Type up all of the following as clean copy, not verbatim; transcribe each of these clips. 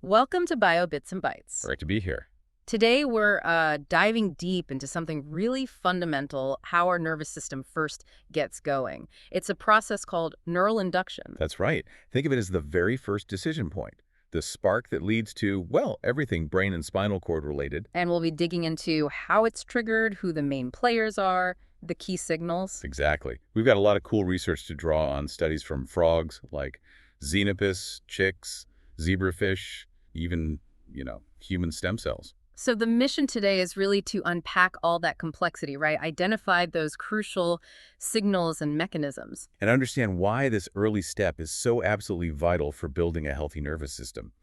Welcome to Bio Bits and Bytes. Great to be here. Today we're diving deep into something really fundamental, how our nervous system first gets going. It's a process called neural induction. That's right. Think of it as the very first decision point, the spark that leads to, well, everything brain and spinal cord related. And we'll be digging into how it's triggered, who the main players are, the key signals. Exactly. We've got a lot of cool research to draw on studies from frogs like xenopus, chicks, zebrafish, even, human stem cells. So the mission today is really to unpack all that complexity, right? Identify those crucial signals and mechanisms. And understand why this early step is so absolutely vital for building a healthy nervous system.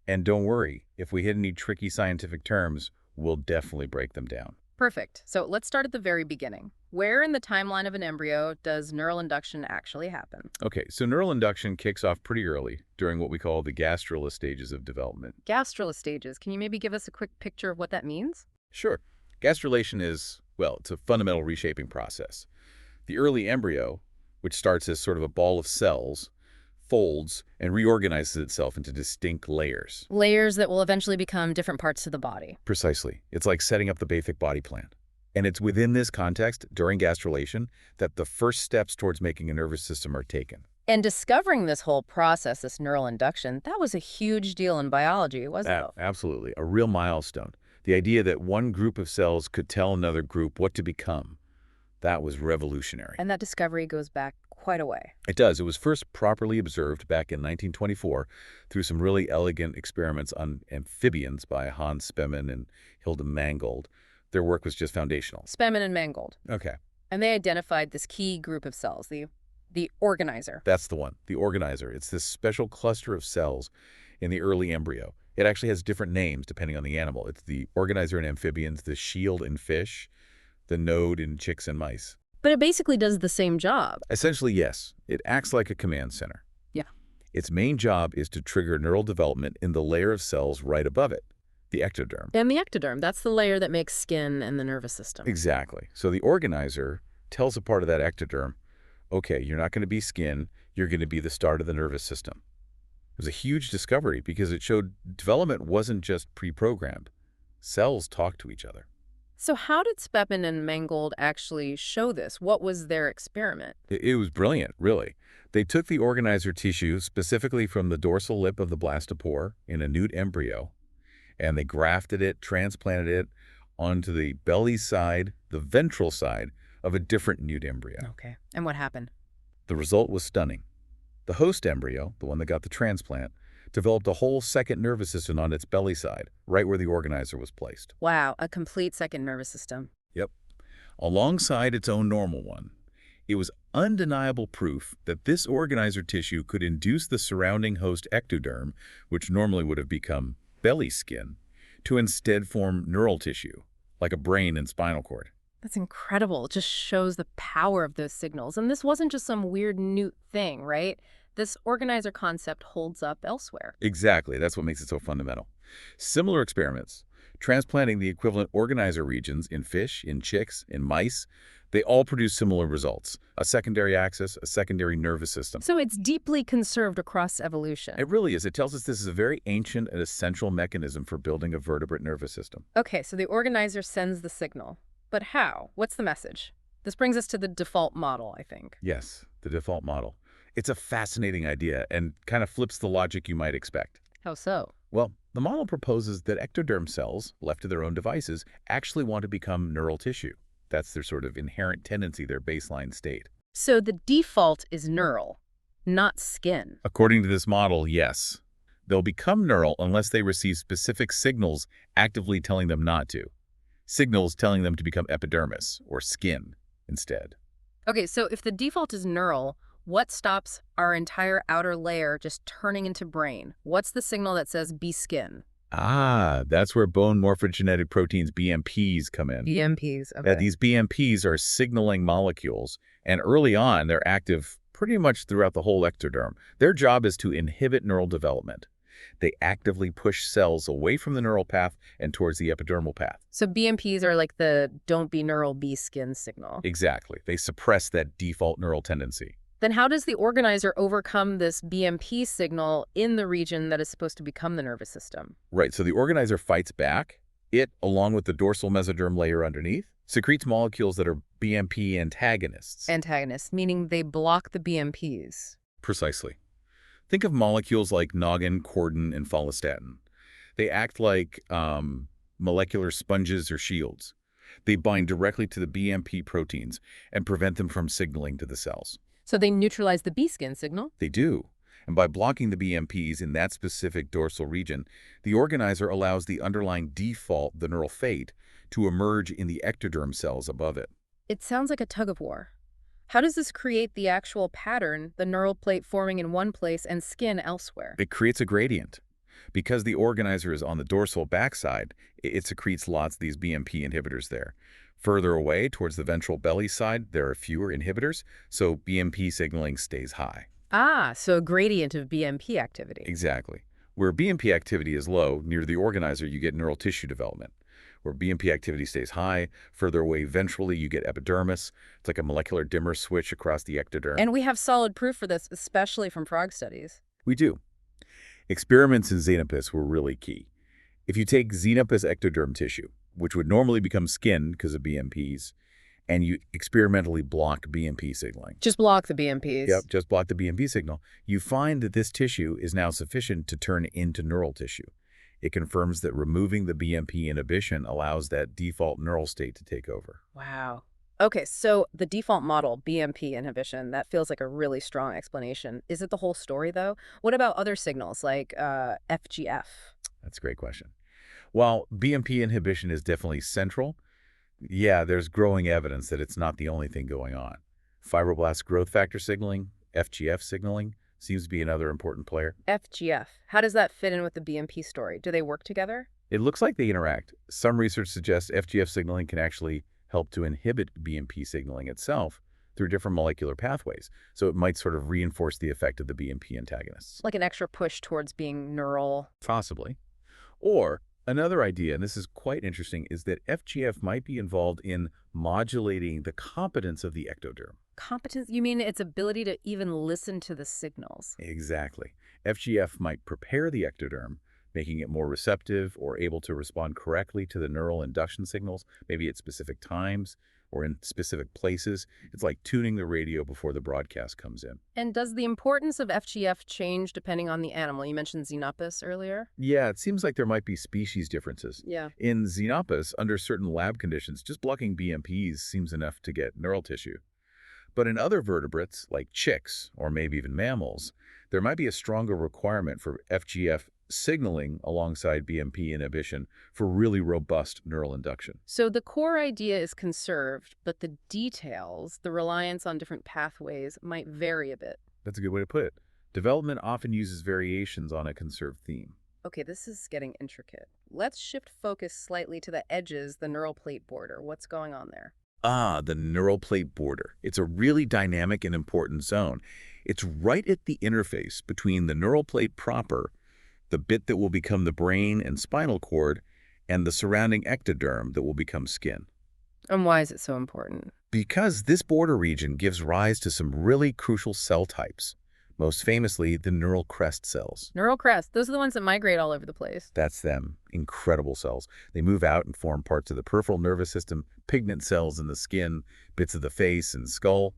And don't worry, if we hit any tricky scientific terms, we'll definitely break them down. Perfect. So let's start at the very beginning. Where in the timeline of an embryo does neural induction actually happen? Okay, so neural induction kicks off pretty early during what we call the gastrula stages of development. Gastrula stages. Can you maybe give us a quick picture of what that means? Sure. Gastrulation is, well, it's a fundamental reshaping process. The early embryo, which starts as sort of a ball of cells, folds and reorganizes itself into distinct layers. Layers that will eventually become different parts of the body. Precisely. It's like setting up the basic body plan. And it's within this context, during gastrulation, that the first steps towards making a nervous system are taken. And discovering this whole process, this neural induction, that was a huge deal in biology, wasn't it? Absolutely. A real milestone. The idea that one group of cells could tell another group what to become, that was revolutionary. And that discovery goes back quite a way. It does. It was first properly observed back in 1924 through some really elegant experiments on amphibians by Hans Spemann and Hilda Mangold. Their work was just foundational. Spemann and Mangold. Okay. And they identified this key group of cells, the organizer. That's the one, the organizer. It's this special cluster of cells in the early embryo. It actually has different names depending on the animal. It's the organizer in amphibians, the shield in fish, the node in chicks and mice. But it basically does the same job. Essentially, yes. It acts like a command center. Yeah. Its main job is to trigger neural development in the layer of cells right above it, the ectoderm. And the ectoderm, that's the layer that makes skin and the nervous system. Exactly. So the organizer tells a part of that ectoderm, okay, you're not going to be skin, you're going to be the start of the nervous system. It was a huge discovery because it showed development wasn't just pre-programmed. Cells talk to each other. So how did Spemann and Mangold actually show this? What was their experiment? It was brilliant, really. They took the organizer tissue, specifically from the dorsal lip of the blastopore in a newt embryo, and they grafted it, transplanted it onto the belly side, the ventral side of a different newt embryo. Okay. And what happened? The result was stunning. The host embryo, the one that got the transplant, developed a whole second nervous system on its belly side, right where the organizer was placed. Wow, a complete second nervous system. Yep. Alongside its own normal one. It was undeniable proof that this organizer tissue could induce the surrounding host ectoderm, which normally would have become belly skin, to instead form neural tissue, like a brain and spinal cord. That's incredible. It just shows the power of those signals. And this wasn't just some weird newt thing, right? This organizer concept holds up elsewhere. Exactly. That's what makes it so fundamental. Similar experiments, transplanting the equivalent organizer regions in fish, in chicks, in mice, they all produce similar results. A secondary axis, a secondary nervous system. So it's deeply conserved across evolution. It really is. It tells us this is a very ancient and essential mechanism for building a vertebrate nervous system. Okay, so the organizer sends the signal. But how? What's the message? This brings us to the default model, I think. Yes, the default model. It's a fascinating idea and kind of flips the logic you might expect. How so? Well, the model proposes that ectoderm cells, left to their own devices, actually want to become neural tissue. That's their sort of inherent tendency, their baseline state. So the default is neural, not skin. According to this model, yes. They'll become neural unless they receive specific signals actively telling them not to. Signals telling them to become epidermis, or skin, instead. Okay, so if the default is neural, what stops our entire outer layer just turning into brain? What's the signal that says be skin? Ah, that's where bone morphogenetic proteins, BMPs, come in. BMPs, okay. These BMPs are signaling molecules, and early on, they're active pretty much throughout the whole ectoderm. Their job is to inhibit neural development. They actively push cells away from the neural path and towards the epidermal path. So BMPs are like the don't be neural, be skin signal. Exactly. They suppress that default neural tendency. Then how does the organizer overcome this BMP signal in the region that is supposed to become the nervous system? Right, so the organizer fights back. It, along with the dorsal mesoderm layer underneath, secretes molecules that are BMP antagonists. Antagonists, meaning they block the BMPs. Precisely. Think of molecules like noggin, cordon, and follistatin. They act like molecular sponges or shields. They bind directly to the BMP proteins and prevent them from signaling to the cells. So they neutralize the B-skin signal? They do. And by blocking the BMPs in that specific dorsal region, the organizer allows the underlying default, the neural fate, to emerge in the ectoderm cells above it. It sounds like a tug-of-war. How does this create the actual pattern, the neural plate forming in one place and skin elsewhere? It creates a gradient. Because the organizer is on the dorsal backside, it secretes lots of these BMP inhibitors there. Further away, towards the ventral belly side, there are fewer inhibitors, so BMP signaling stays high. Ah, so a gradient of BMP activity. Exactly. Where BMP activity is low, near the organizer, you get neural tissue development. Where BMP activity stays high, further away ventrally, you get epidermis. It's like a molecular dimmer switch across the ectoderm. And we have solid proof for this, especially from frog studies. We do. Experiments in Xenopus were really key. If you take Xenopus ectoderm tissue, which would normally become skin because of BMPs, and you experimentally block BMP signaling. Just block the BMPs. Yep, just block the BMP signal. You find that this tissue is now sufficient to turn into neural tissue. It confirms that removing the BMP inhibition allows that default neural state to take over. Wow. Okay, so the default model, BMP inhibition, that feels like a really strong explanation. Is it the whole story, though? What about other signals like FGF? That's a great question. While BMP inhibition is definitely central, yeah, there's growing evidence that it's not the only thing going on. Fibroblast growth factor signaling, FGF signaling, seems to be another important player. FGF. How does that fit in with the BMP story? Do they work together? It looks like they interact. Some research suggests FGF signaling can actually help to inhibit BMP signaling itself through different molecular pathways. So it might sort of reinforce the effect of the BMP antagonists. Like an extra push towards being neural. Possibly. Or another idea, and this is quite interesting, is that FGF might be involved in modulating the competence of the ectoderm. Competence? You mean its ability to even listen to the signals? Exactly. FGF might prepare the ectoderm, making it more receptive or able to respond correctly to the neural induction signals, maybe at specific times or in specific places. It's like tuning the radio before the broadcast comes in. And does the importance of FGF change depending on the animal? You mentioned Xenopus earlier. Yeah, it seems like there might be species differences. Yeah. In Xenopus, under certain lab conditions, just blocking BMPs seems enough to get neural tissue. But in other vertebrates, like chicks or maybe even mammals, there might be a stronger requirement for FGF signaling alongside BMP inhibition for really robust neural induction. So the core idea is conserved, but the details, the reliance on different pathways, might vary a bit. That's a good way to put it. Development often uses variations on a conserved theme. Okay, this is getting intricate. Let's shift focus slightly to the edges, the neural plate border. What's going on there? Ah, the neural plate border. It's a really dynamic and important zone. It's right at the interface between the neural plate proper, the bit that will become the brain and spinal cord, and the surrounding ectoderm that will become skin. And why is it so important? Because this border region gives rise to some really crucial cell types, most famously the neural crest cells. Neural crest, those are the ones that migrate all over the place. That's them. Incredible cells. They move out and form parts of the peripheral nervous system, pigment cells in the skin, bits of the face and skull,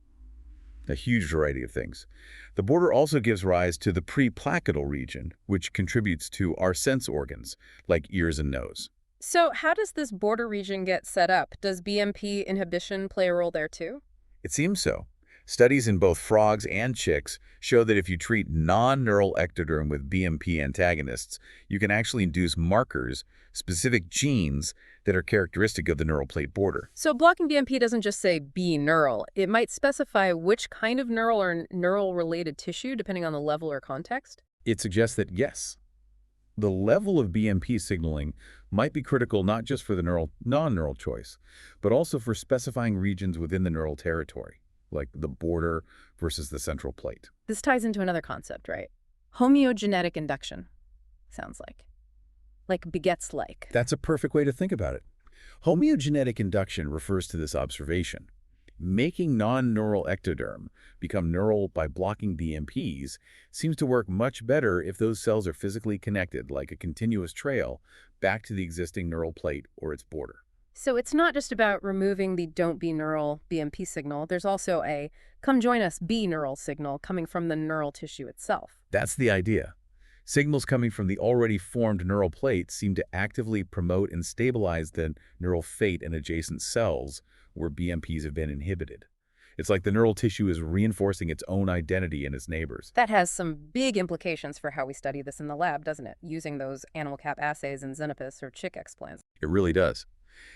a huge variety of things. The border also gives rise to the preplacidal region, which contributes to our sense organs, like ears and nose. So how does this border region get set up? Does BMP inhibition play a role there too? It seems so. Studies in both frogs and chicks show that if you treat non-neural ectoderm with BMP antagonists, you can actually induce markers, specific genes, that are characteristic of the neural plate border. So blocking BMP doesn't just say be neural. It might specify which kind of neural or neural-related tissue, depending on the level or context? It suggests that, yes, the level of BMP signaling might be critical not just for the non-neural choice, but also for specifying regions within the neural territory, like the border versus the central plate. This ties into another concept, right? Homeogenetic induction, sounds like. Like begets like. That's a perfect way to think about it. Homeogenetic induction refers to this observation. Making non-neural ectoderm become neural by blocking BMPs seems to work much better if those cells are physically connected, like a continuous trail, back to the existing neural plate or its border. So it's not just about removing the don't be neural BMP signal. There's also a come join us be neural signal coming from the neural tissue itself. That's the idea. Signals coming from the already formed neural plate seem to actively promote and stabilize the neural fate in adjacent cells where BMPs have been inhibited. It's like the neural tissue is reinforcing its own identity in its neighbors. That has some big implications for how we study this in the lab, doesn't it? Using those animal cap assays in Xenopus or chick explants. It really does.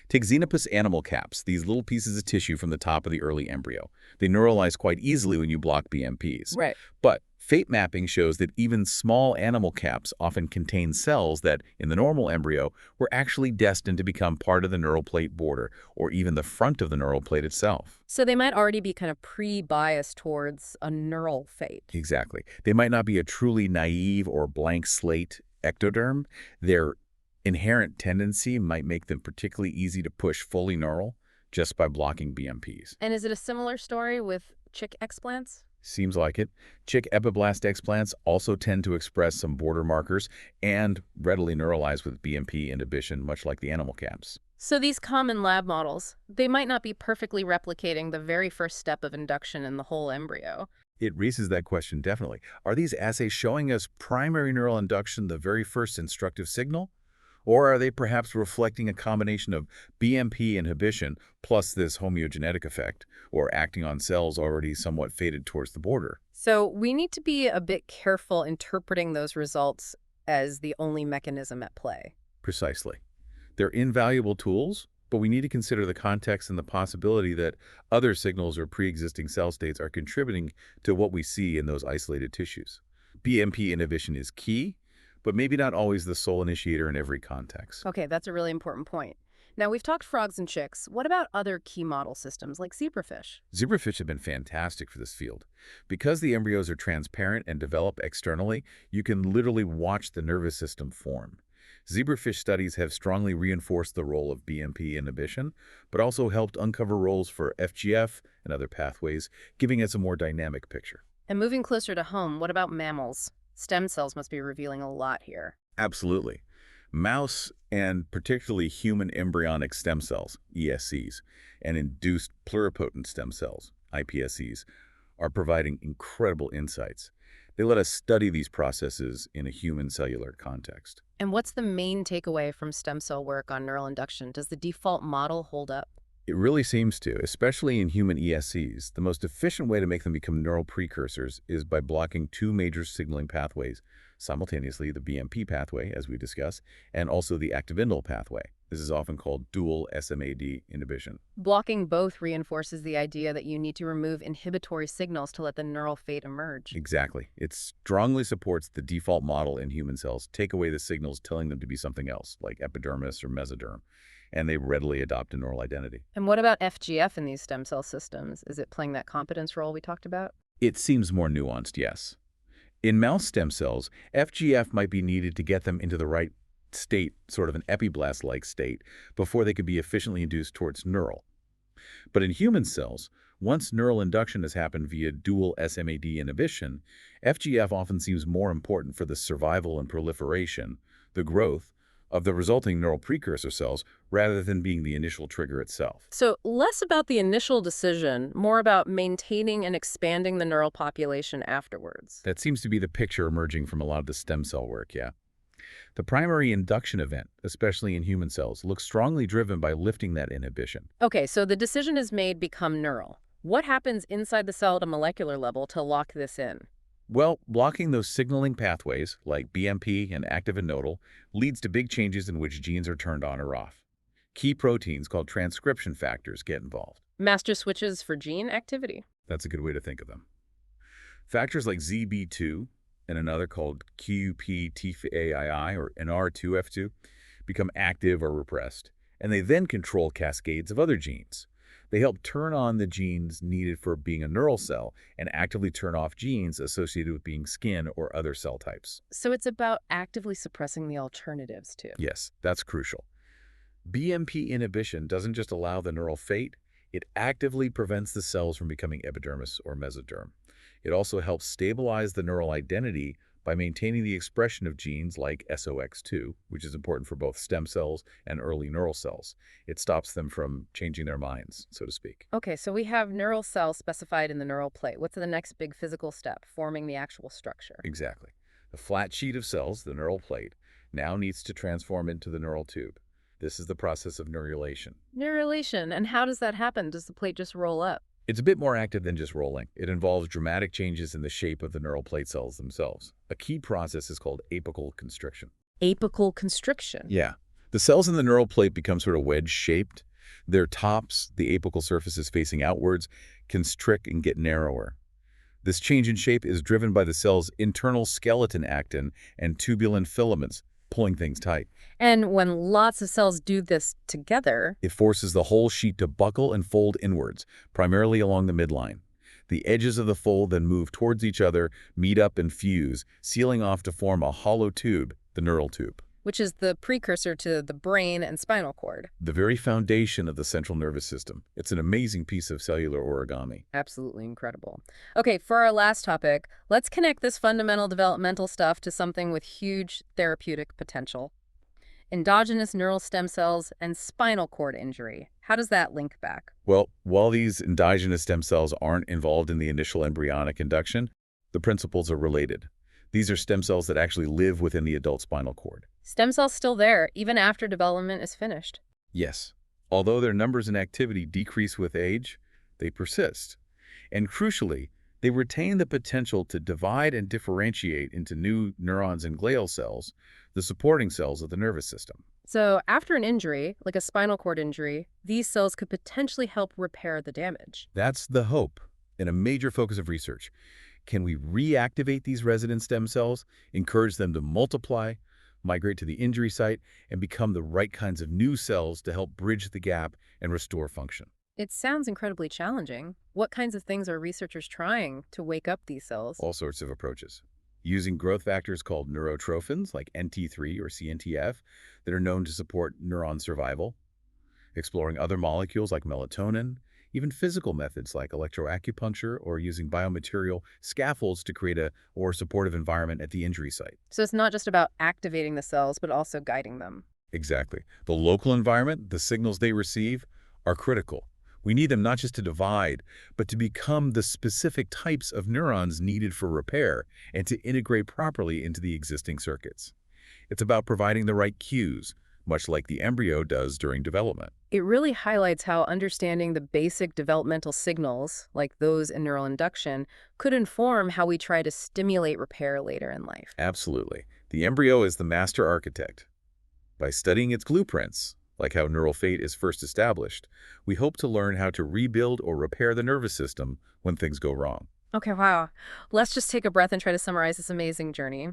Take Xenopus animal caps, these little pieces of tissue from the top of the early embryo. They neuralize quite easily when you block BMPs. Right. But fate mapping shows that even small animal caps often contain cells that, in the normal embryo, were actually destined to become part of the neural plate border, or even the front of the neural plate itself. So they might already be kind of pre-biased towards a neural fate. Exactly. They might not be a truly naive or blank slate ectoderm. Their inherent tendency might make them particularly easy to push fully neural just by blocking BMPs. And is it a similar story with chick explants? Seems like it. Chick epiblast explants also tend to express some border markers and readily neuralize with BMP inhibition, much like the animal caps. So these common lab models, they might not be perfectly replicating the very first step of induction in the whole embryo. It raises that question definitely. Are these assays showing us primary neural induction the very first instructive signal? Or are they perhaps reflecting a combination of BMP inhibition plus this homeogenetic effect, or acting on cells already somewhat fated towards the border? So we need to be a bit careful interpreting those results as the only mechanism at play. Precisely. They're invaluable tools, but we need to consider the context and the possibility that other signals or pre-existing cell states are contributing to what we see in those isolated tissues. BMP inhibition is key, but maybe not always the sole initiator in every context. Okay, that's a really important point. Now, we've talked frogs and chicks. What about other key model systems like zebrafish? Zebrafish have been fantastic for this field. Because the embryos are transparent and develop externally, you can literally watch the nervous system form. Zebrafish studies have strongly reinforced the role of BMP inhibition, but also helped uncover roles for FGF and other pathways, giving us a more dynamic picture. And moving closer to home, what about mammals? Stem cells must be revealing a lot here. Absolutely. Mouse and particularly human embryonic stem cells, ESCs, and induced pluripotent stem cells, iPSCs, are providing incredible insights. They let us study these processes in a human cellular context. And what's the main takeaway from stem cell work on neural induction? Does the default model hold up? It really seems to, especially in human ESCs. The most efficient way to make them become neural precursors is by blocking two major signaling pathways, simultaneously the BMP pathway, as we discussed, and also the activindol pathway. This is often called dual SMAD inhibition. Blocking both reinforces the idea that you need to remove inhibitory signals to let the neural fate emerge. Exactly. It strongly supports the default model in human cells. Take away the signals telling them to be something else, like epidermis or mesoderm, and they readily adopt a neural identity. And what about FGF in these stem cell systems? Is it playing that competence role we talked about? It seems more nuanced, yes. In mouse stem cells, FGF might be needed to get them into the right state, sort of an epiblast-like state, before they could be efficiently induced towards neural. But in human cells, once neural induction has happened via dual SMAD inhibition, FGF often seems more important for the survival and proliferation, the growth, of the resulting neural precursor cells rather than being the initial trigger itself. So less about the initial decision, more about maintaining and expanding the neural population afterwards. That seems to be the picture emerging from a lot of the stem cell work, yeah. The primary induction event, especially in human cells, looks strongly driven by lifting that inhibition. Okay, so the decision is made become neural. What happens inside the cell at a molecular level to lock this in? Well, blocking those signaling pathways, like BMP and activin nodal, leads to big changes in which genes are turned on or off. Key proteins called transcription factors get involved. Master switches for gene activity. That's a good way to think of them. Factors like ZB2 and another called QPTFAII or NR2F2 become active or repressed, and they then control cascades of other genes. They help turn on the genes needed for being a neural cell and actively turn off genes associated with being skin or other cell types. So it's about actively suppressing the alternatives, too. Yes, that's crucial. BMP inhibition doesn't just allow the neural fate, It actively prevents the cells from becoming epidermis or mesoderm. It also helps stabilize the neural identity by maintaining the expression of genes like SOX2, which is important for both stem cells and early neural cells. It stops them from changing their minds, so to speak. Okay, so we have neural cells specified in the neural plate. What's the next big physical step, forming the actual structure? Exactly. The flat sheet of cells, the neural plate, now needs to transform into the neural tube. This is the process of neurulation. Neurulation. And how does that happen? Does the plate just roll up? It's a bit more active than just rolling. It involves dramatic changes in the shape of the neural plate cells themselves. A key process is called apical constriction. Apical constriction. Yeah. The cells in the neural plate become sort of wedge-shaped. Their tops, the apical surfaces facing outwards, constrict and get narrower. This change in shape is driven by the cell's internal skeleton actin and tubulin filaments, pulling things tight. And when lots of cells do this together, It forces the whole sheet to buckle and fold inwards, primarily along the midline. The edges of the fold then move towards each other, meet up and fuse, sealing off to form a hollow tube, the neural tube, which is the precursor to the brain and spinal cord. the very foundation of the central nervous system. It's an amazing piece of cellular origami. Absolutely incredible. Okay, for our last topic, let's connect this fundamental developmental stuff to something with huge therapeutic potential. Endogenous neural stem cells and spinal cord injury. How does that link back? Well, while these endogenous stem cells aren't involved in the initial embryonic induction, the principles are related. These are stem cells that actually live within the adult spinal cord. Stem cells still there, even after development is finished. Yes. Although their numbers and activity decrease with age, they persist. And crucially, they retain the potential to divide and differentiate into new neurons and glial cells, the supporting cells of the nervous system. So after an injury, like a spinal cord injury, these cells could potentially help repair the damage. That's the hope and a major focus of research. Can we reactivate these resident stem cells, encourage them to multiply, migrate to the injury site, and become the right kinds of new cells to help bridge the gap and restore function? It sounds incredibly challenging. What kinds of things are researchers trying to wake up these cells? All sorts of approaches. Using growth factors called neurotrophins like NT3 or CNTF that are known to support neuron survival, exploring other molecules like melatonin, even physical methods like electroacupuncture or using biomaterial scaffolds to create a more supportive environment at the injury site. So it's not just about activating the cells, but also guiding them. Exactly. The local environment, the signals they receive, are critical. We need them not just to divide, but to become the specific types of neurons needed for repair and to integrate properly into the existing circuits. It's about providing the right cues, much like the embryo does during development. It really highlights how understanding the basic developmental signals, like those in neural induction, could inform how we try to stimulate repair later in life. Absolutely. The embryo is the master architect. By studying its blueprints, like how neural fate is first established, we hope to learn how to rebuild or repair the nervous system when things go wrong. Okay, wow. Let's just take a breath and try to summarize this amazing journey.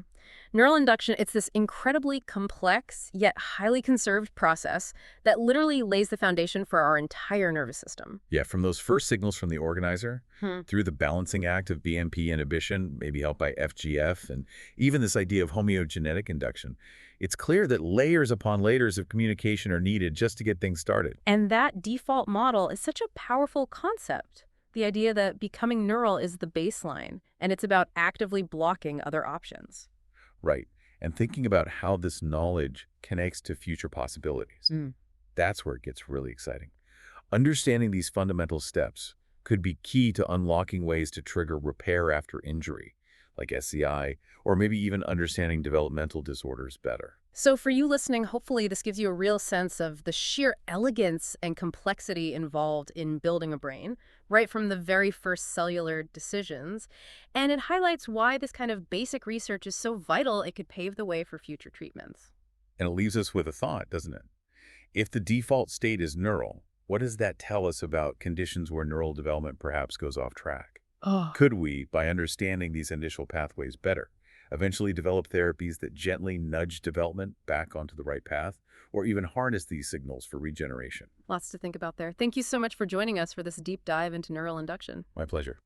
Neural induction, it's this incredibly complex yet highly conserved process that literally lays the foundation for our entire nervous system. Yeah, from those first signals from the organizer, Hmm. through the balancing act of BMP inhibition, maybe helped by FGF, and even this idea of homeogenetic induction, it's clear that layers upon layers of communication are needed just to get things started. And that default model is such a powerful concept. The idea that becoming neural is the baseline, and it's about actively blocking other options. Right. And thinking about how this knowledge connects to future possibilities. Mm. That's where it gets really exciting. Understanding these fundamental steps could be key to unlocking ways to trigger repair after injury, like SCI, or maybe even understanding developmental disorders better. So for you listening, hopefully this gives you a real sense of the sheer elegance and complexity involved in building a brain, right from the very first cellular decisions. And it highlights why this kind of basic research is so vital it could pave the way for future treatments. And it leaves us with a thought, doesn't it? If the default state is neural, what does that tell us about conditions where neural development perhaps goes off track? Oh. Could we, by understanding these initial pathways better, eventually develop therapies that gently nudge development back onto the right path, or even harness these signals for regeneration? Lots to think about there. Thank you so much for joining us for this deep dive into neural induction. My pleasure.